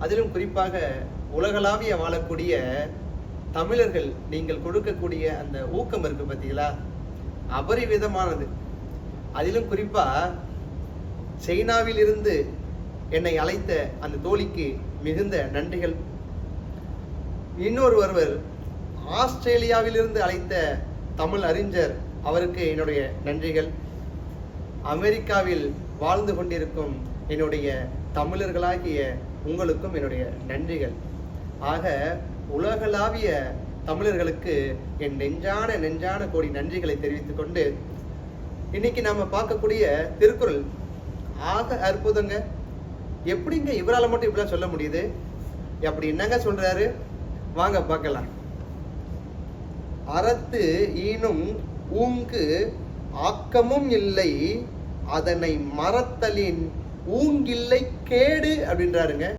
அதிலும் குறிப்பாக உலகளாவிய வாழக்கூடிய தமிழர்கள் நீங்கள் கொடுக்கக்கூடிய அந்த ஊக்கம் இருக்கு பார்த்தீங்களா, அபரிவிதமானது. அதிலும் குறிப்பா சைனாவில் இருந்து என்னை அழைத்த அந்த தோழிக்கு மிகுந்த நன்றிகள். ஒருவர் ஆஸ்திரேலியாவிலிருந்து அழைத்த தமிழ் அறிஞர், அவருக்கு என்னுடைய நன்றிகள். அமெரிக்காவில் வாழ்ந்து கொண்டிருக்கும் என்னுடைய தமிழர்களாகிய உங்களுக்கும் என்னுடைய நன்றிகள். ஆக உலகளாவிய தமிழர்களுக்கு என் நெஞ்சான கோடி நன்றிகளை தெரிவித்துக் கொண்டு, இன்னைக்கு நாம பார்க்கக்கூடிய திருக்குறள் ஆக அற்புதங்க. எப்படிங்க இவரால் மட்டும் இப்படிலாம் சொல்ல முடியுது? அப்படி என்னங்க சொல்றாரு? வாங்க பார்க்கலாம். அறத்து ஈனும் ஊங்கு ஆக்கமும் இல்லை, அதனை மறத்தலின் ஊங்கில்லை கேடு அப்படின்றாருங்க.